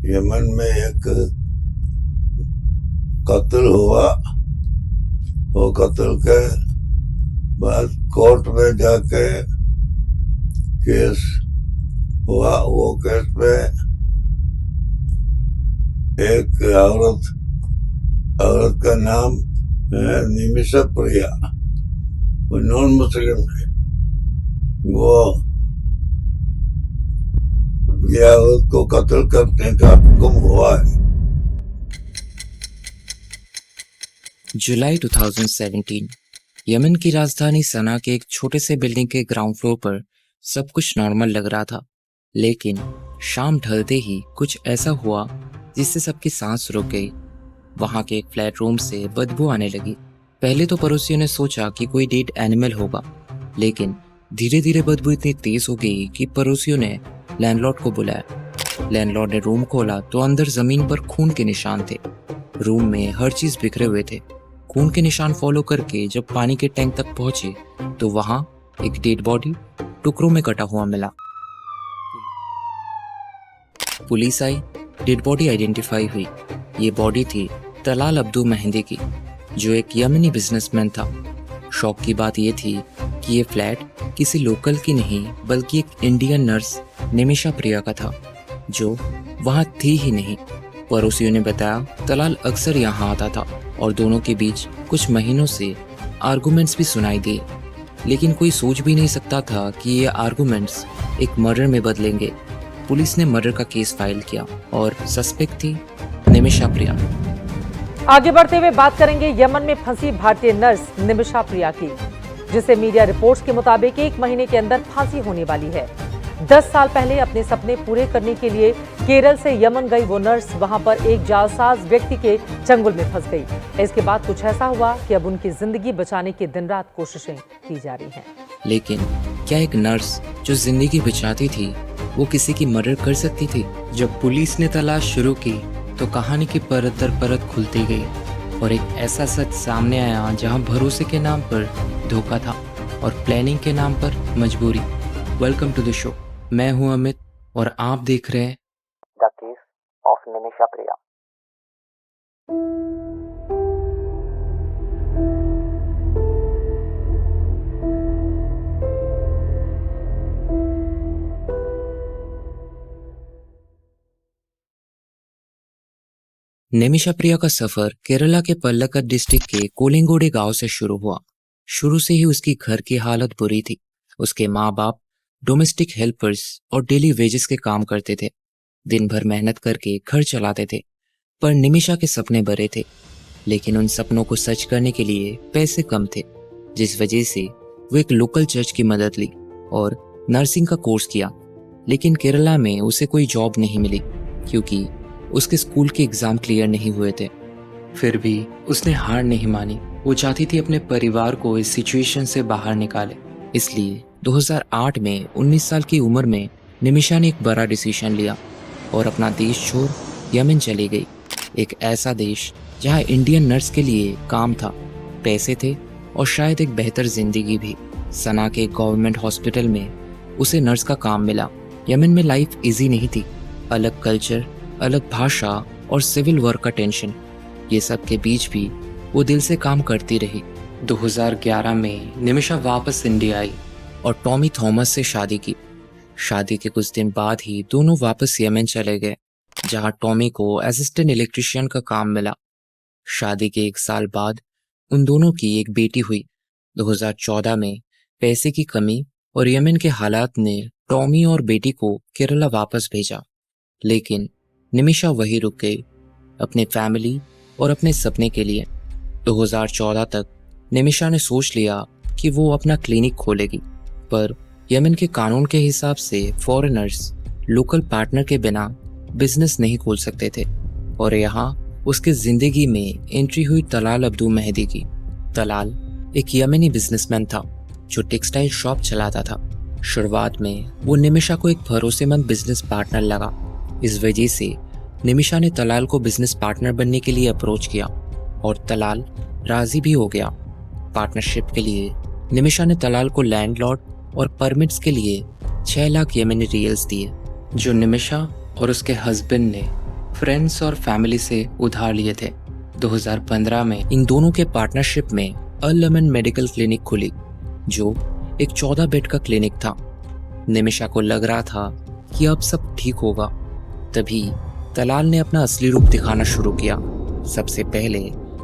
Yemen में एक कत्ल हुआ। वो कत्ल के बाद कोर्ट में जाके केस हुआ। वो केस में एक औरत का नाम है निमिषा प्रिया। वो नॉन मुस्लिम है। वो या उसको कत्ल करने का हुक्म हुआ है। जुलाई 2017 यमन की राजधानी सना के एक छोटे से बिल्डिंग के ग्राउंड फ्लोर पर सब कुछ नॉर्मल लग रहा था, लेकिन शाम ढलते ही कुछ ऐसा हुआ जिससे सबकी सांस रुक गई। वहां के एक फ्लैट रूम से बदबू आने लगी। पहले तो पड़ोसियों ने सोचा कि कोई डेड एनिमल होगा, लेकिन धीरे धीरे बदबू इतनी तेज हो गई कि पड़ोसियों ने लैंडलॉर्ड को बुलाया। लैंडलॉर्ड ने रूम खोला तो अंदर जमीन पर खून के निशान थे। रूम में हर चीज बिखरे हुए थे। खून के निशान फॉलो करके जब पानी के टैंक तक पहुंचे तो वहां एक डेड बॉडी टुकड़ों में कटा हुआ मिला। पुलिस आई, डेड बॉडी आइडेंटिफाई हुई। ये बॉडी थी तलाल अब्दू मेहंदी की, जो एक यमनी बिजनेसमैन था। शौक की बात यह थी कि ये फ्लैट किसी लोकल की नहीं बल्कि एक इंडियन नर्स निमिषा प्रिया का था, जो वहां थी ही नहीं। पड़ोसियों ने बताया तलाल अक्सर यहाँ आता था और दोनों के बीच कुछ महीनों से आर्गुमेंट्स भी सुनाई दिए, लेकिन कोई सोच भी नहीं सकता था कि ये आर्गुमेंट्स एक मर्डर में बदलेंगे। पुलिस ने मर्डर का केस फाइल किया और सस्पेक्ट थी निमिषा प्रिया। आगे बढ़ते हुए बात करेंगे यमन में फंसी भारतीय नर्स निमिषा प्रिया की, जिसे मीडिया रिपोर्ट्स के मुताबिक 1 महीने के अंदर फांसी होने वाली है। 10 साल पहले अपने सपने पूरे करने के लिए केरल से यमन गई वो नर्स वहां पर एक जालसाज व्यक्ति के चंगुल में फंस गई। इसके बाद कुछ ऐसा हुआ कि अब उनकी जिंदगी बचाने की दिन रात कोशिशें की जा रही हैं। लेकिन क्या एक नर्स जो जिंदगी बचाती थी वो किसी की मर्डर कर सकती थी? जब पुलिस ने तलाश शुरू की तो कहानी की परत दर परत खुलती गई और एक ऐसा सच सामने आया जहां भरोसे के नाम पर धोखा था और प्लानिंग के नाम पर मजबूरी। Welcome to the show. मैं हूं अमित और आप देख रहे हैं the case of Nimisha Priya. Nimisha Priya का सफर केरला के पल्लक्कड डिस्ट्रिक्ट के कोलिंगोडे गांव से शुरू हुआ। शुरू से ही उसकी घर की हालत बुरी थी। उसके माँ बाप डोमेस्टिक हेल्पर्स और डेली वेजेस के काम करते थे, दिन भर मेहनत करके घर चलाते थे। पर निमिषा के सपने बड़े थे, लेकिन उन सपनों को सच करने के लिए पैसे कम थे, जिस वजह से वो एक लोकल चर्च की मदद ली और नर्सिंग का कोर्स किया। लेकिन केरला में उसे कोई जॉब नहीं मिली क्योंकि उसके स्कूल के एग्जाम क्लियर नहीं हुए थे। फिर भी उसने हार नहीं मानी। वो चाहती थी अपने परिवार को इस सिचुएशन से बाहर निकाले। इसलिए 2008 में 19 साल की उम्र में निमिषा ने एक बड़ा डिसीजन लिया और अपना देश छोड़ यमन चली गई। एक ऐसा देश जहां इंडियन नर्स के लिए काम था, पैसे थे और शायद एक बेहतर जिंदगी भी। सना के गवर्नमेंट हॉस्पिटल में उसे नर्स का काम मिला। यमन में लाइफ इजी नहीं थी। अलग कल्चर, अलग भाषा और सिविल वर्क का टेंशन, ये सब के बीच भी वो दिल से काम करती रही। 2011 में निमिषा वापस इंडिया आई और टॉमी थॉमस से शादी की। शादी के कुछ दिन बाद ही दोनों वापस यमन चले गए, जहां टॉमी को असिस्टेंट इलेक्ट्रिशियन का काम मिला। शादी के 1 साल बाद उन दोनों की एक बेटी हुई। 2014 में पैसे की कमी और यमन के हालात ने टॉमी और बेटी को केरला वापस भेजा, लेकिन निमिषा वहीं रुक गई, अपने फैमिली और अपने सपने के लिए। 2014 तक निमिषा ने सोच लिया कि वो अपना क्लिनिक खोलेगी, पर यमन के कानून के हिसाब से फॉरेनर्स लोकल पार्टनर के बिना बिजनेस नहीं खोल सकते थे। और यहाँ उसके जिंदगी में एंट्री हुई तलाल अब्दू मेहंदी की। तलाल एक यमनी बिजनेसमैन था जो टेक्सटाइल शॉप चलाता था। शुरुआत में वो निमिषा को एक भरोसेमंद बिजनेस पार्टनर लगा। इस वजह से निमिषा ने तलाल को बिजनेस पार्टनर बनने के लिए अप्रोच किया और तलाल राजी भी हो गया। पार्टनरशिप के लिए निमिषा ने तलाल को लैंडलॉर्ड और परमिट्स के लिए 6 लाख यमनी रियल्स दिए, जो निमिषा और उसके हस्बैंड ने फ्रेंड्स और फैमिली से उधार लिए थे। 2015 में इन दोनों के पार्टनरशिप में अल अमन मेडिकल क्लिनिक खुली, जो एक 14 बेड का क्लिनिक था। निमिषा को लग रहा था कि अब सब ठीक होगा। तभी तलाल ने अपना असली रूप दिखाना शुरू किया। सबसे पहले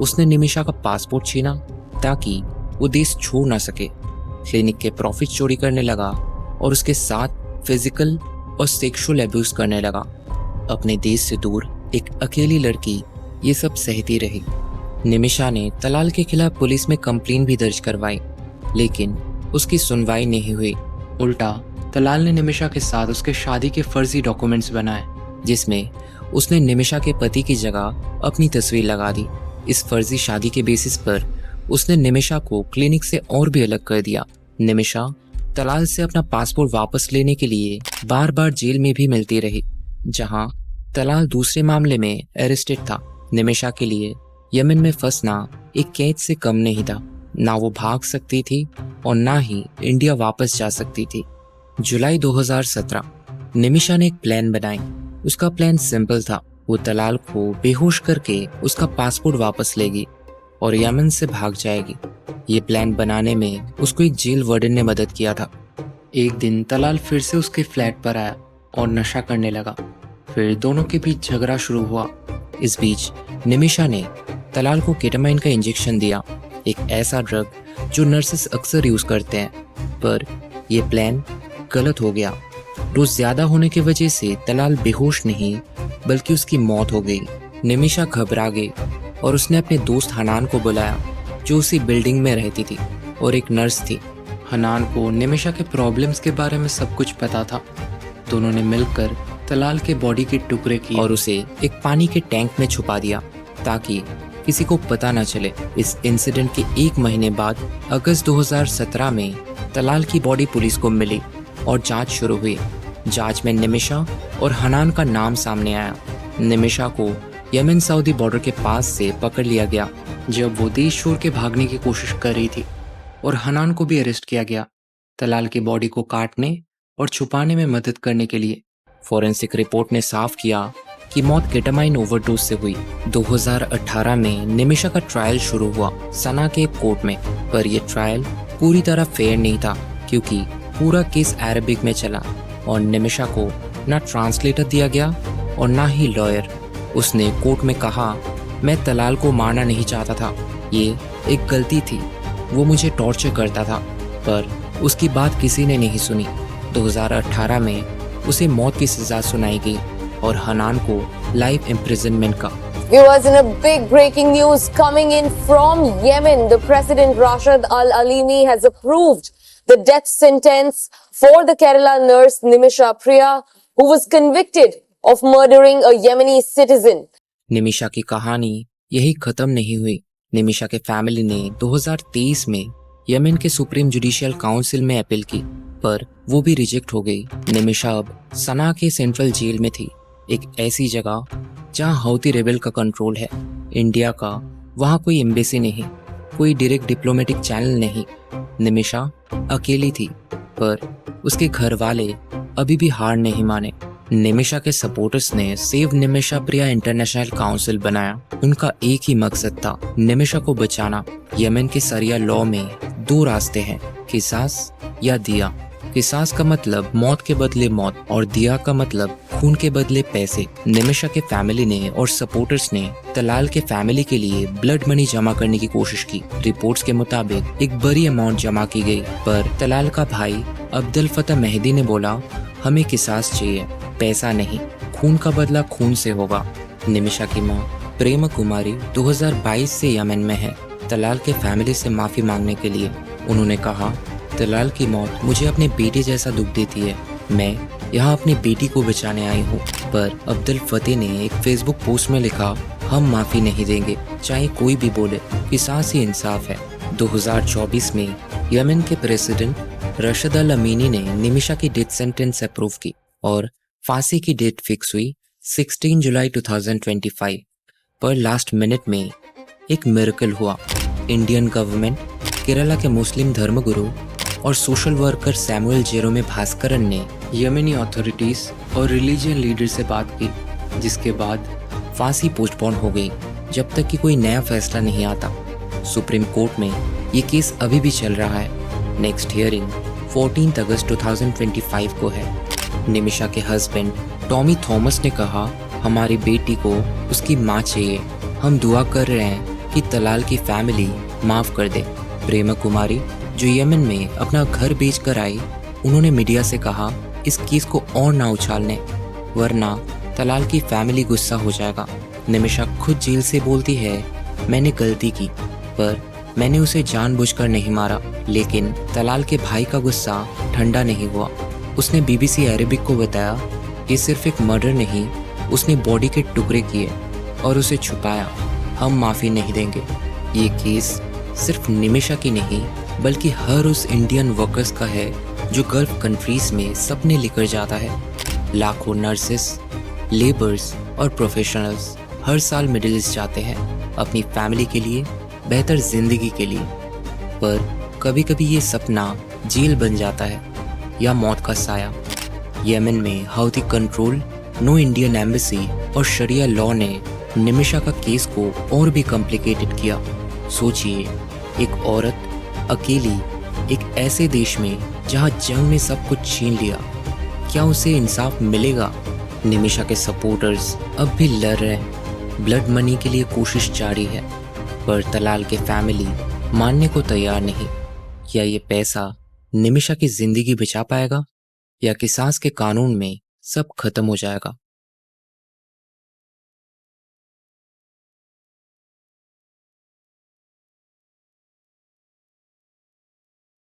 उसने निमिषा का पासपोर्ट छीना ताकि वो देश छोड़ ना सके। क्लिनिक के प्रॉफिट चोरी करने लगा और उसके साथ फिजिकल और सेक्सुअल अब्यूज करने लगा। अपने देश से दूर एक अकेली लड़की ये सब सहती रही। निमिषा ने तलाल के खिलाफ पुलिस में कंप्लेन भी दर्ज करवाई, लेकिन उसकी सुनवाई नहीं हुई। उल्टा तलाल ने निमिषा के साथ उसके शादी के फर्जी डॉक्यूमेंट्स बनाए, जिसमें उसने निमिषा के पति की जगह अपनी तस्वीर लगा दी। इस फर्जी शादी के बेसिस पर उसने निमिषा को क्लिनिक से और भी अलग कर दिया। निमिषा तलाल से अपना पासपोर्ट वापस लेने के लिए बार बार जेल में भी मिलती रही, जहां तलाल दूसरे मामले में अरेस्टेड था। निमिषा के लिए यमन में फंसना एक कैद से कम नहीं था। ना वो भाग सकती थी और ना ही इंडिया वापस जा सकती थी। जुलाई 2017 निमिषा ने एक प्लान बनाई। उसका प्लान सिंपल था। वो तलाल को बेहोश करके उसका पासपोर्ट वापस लेगी और यमन से भाग जाएगी। ये प्लान बनाने में उसको एक जेल वार्डन ने मदद किया था। एक दिन तलाल फिर से उसके फ्लैट पर आया और नशा करने लगा। फिर दोनों के बीच झगड़ा शुरू हुआ। इस बीच निमिषा ने तलाल को केटामाइन का इंजेक्शन दिया, एक ऐसा ड्रग जो नर्सेस अक्सर यूज करते हैं। पर यह प्लान गलत हो गया। डोज ज्यादा होने की वजह से तलाल बेहोश नहीं बल्कि उसकी मौत हो गई। निमिषा घबरा गई और उसने अपने दोस्त हनान को बुलाया, जो उसी बिल्डिंग में रहती थी और एक नर्स थी। हनान को निमिषा के प्रॉब्लम्स के बारे में सब कुछ पता था। दोनों ने मिलकर तलाल के बॉडी के टुकड़े किए और उसे एक पानी के टैंक में छुपा दिया ताकि किसी को पता न चले। इस इंसिडेंट के एक महीने बाद अगस्त 2017 में तलाल की बॉडी पुलिस को मिली और जांच शुरू हुई। जांच में निमिषा और हनान का नाम सामने आया। निमिषा को यमन सऊदी बॉर्डर के पास से पकड़ लिया गया जब वो देश छोड़ के भागने की कोशिश कर रही थी, और हनान को भी अरेस्ट किया गया तलाल की बॉडी को काटने और छुपाने में मदद करने के लिए। फॉरेंसिक रिपोर्ट ने साफ किया कि मौत केटामाइन ओवरडोज से हुई। 2018 में निमिषा का ट्रायल शुरू हुआ सना के कोर्ट में, पर यह ट्रायल पूरी तरह फेयर नहीं था क्योंकि पूरा केस अरबिक में चला और निमिषा को ना ट्रांसलेटर दिया गया और ना ही लॉयर। उसने कोर्ट में कहा, मैं तलाल को मारना नहीं चाहता था, ये एक गलती थी, वो मुझे टॉर्चर करता था। पर उसकी बात किसी ने नहीं सुनी। 2018 में उसे मौत की सजा सुनाई गई और हनान को लाइफ इम्प्रिजनमेंट का। Viewers, in a big breaking news coming in from Yemen, the President Rashid Al Alimi has approved the death sentence for the Kerala nurse Nimisha Priya, who was convicted of murdering a Yemeni citizen. Nimisha की कहानी यही खत्म नहीं हुई। निमिषा के family ने 2023 में Yemen के सुप्रीम जुडिशियल काउंसिल में अपील की, पर वो भी रिजेक्ट हो गई। निमिषा अब सना के सेंट्रल जेल में थी, एक ऐसी जगह जहां हौती रेबेल का कंट्रोल है। इंडिया का वहां कोई एम्बेसी नहीं, कोई डायरेक्ट डिप्लोमेटिक चैनल नहीं। निमिषा अकेली थी, पर उसके घर वाले अभी भी हार नहीं माने। निमिषा के सपोर्टर्स ने सेव निमिषा प्रिया इंटरनेशनल काउंसिल बनाया। उनका एक ही मकसद था, निमिषा को बचाना। यमन के सरिया लॉ में 2 रास्ते हैं, किसास या दिया। किसास का मतलब मौत के बदले मौत और दिया का मतलब खून के बदले पैसे। निमिषा के फैमिली ने और सपोर्टर्स ने तलाल के फैमिली के लिए ब्लड मनी जमा करने की कोशिश की। रिपोर्ट्स के मुताबिक एक बड़ी अमाउंट जमा की गई, पर तलाल का भाई अब्दुल फतह मेहदी ने बोला, हमें किसास चाहिए, पैसा नहीं, खून का बदला खून से होगा। निमिषा की मां प्रेमा कुमारी 2022 से यमन में है तलाल के फैमिली से माफी मांगने के लिए। उन्होंने कहा, तलाल की मौत मुझे अपने बेटे जैसा दुख देती है। मैं यहाँ अपनी बेटी को बचाने आई हूँ। पर अब्दुल फतेह ने एक फेसबुक पोस्ट में लिखा, हम माफी नहीं देंगे, चाहे कोई भी बोले, किसास ही इंसाफ है। 2024 में यमन के प्रेसिडेंट रशीद अल अमीनी ने निमिषा की डेथ सेंटेंस अप्रूव की और फांसी की डेट फिक्स हुई 16 जुलाई 2025। पर लास्ट मिनट में एक मिरेकल हुआ। इंडियन गवर्नमेंट, केरला के मुस्लिम धर्मगुरु और सोशल वर्कर सैमुअल जेरोमे भास्करन ने यमनी अथॉरिटीज और रिलीजियन लीडर से बात की जिसके बाद फांसी पोस्टपोन हो गई जब तक कि कोई नया फैसला नहीं आता। सुप्रीम कोर्ट में ये केस अभी भी चल रहा है। नेक्स्ट हियरिंग 14 अगस्त 2025 को है। निमिषा के हस्बैंड टॉमी थॉमस ने कहा, हमारी बेटी को उसकी माँ चाहिए। हम दुआ कर रहे हैं कि तलाल की फैमिली माफ कर दे। प्रेमा कुमारी जो यमन में अपना घर बेच कर आई, उन्होंने मीडिया से कहा इस केस को और ना उछालने, वरना तलाल की फैमिली गुस्सा हो जाएगा। निमिषा खुद जेल से बोलती है, मैंने गलती की, पर मैंने उसे जानबूझकर नहीं मारा। लेकिन तलाल के भाई का गुस्सा ठंडा नहीं हुआ। उसने BBC अरेबिक को बताया ये सिर्फ एक मर्डर नहीं, उसने बॉडी के टुकड़े किए और उसे छुपाया। हम माफ़ी नहीं देंगे। ये केस सिर्फ निमिषा की नहीं बल्कि हर उस इंडियन वर्कर्स का है जो गल्फ कंट्रीज में सपने लेकर जाता है। लाखों नर्सेस, लेबर्स और प्रोफेशनल्स हर साल मिडिल ईस्ट जाते हैं अपनी फैमिली के लिए, बेहतर जिंदगी के लिए। पर कभी कभी ये सपना जेल बन जाता है या मौत का साया। यमन में Houthi control, no Indian embassy और शरिया लॉ ने निमिषा का केस को और भी कॉम्प्लिकेटेड किया। सोचिए, एक औरत अकेली एक ऐसे देश में जहां जंग ने सब कुछ छीन लिया, क्या उसे इंसाफ मिलेगा? निमिषा के सपोर्टर्स अब भी लड़ रहे हैं, ब्लड मनी के लिए कोशिश जारी है, पर तलाल के फैमिली मानने को तैयार नहीं। क्या ये पैसा निमिषा की जिंदगी बचा पाएगा या किसास के कानून में सब खत्म हो जाएगा?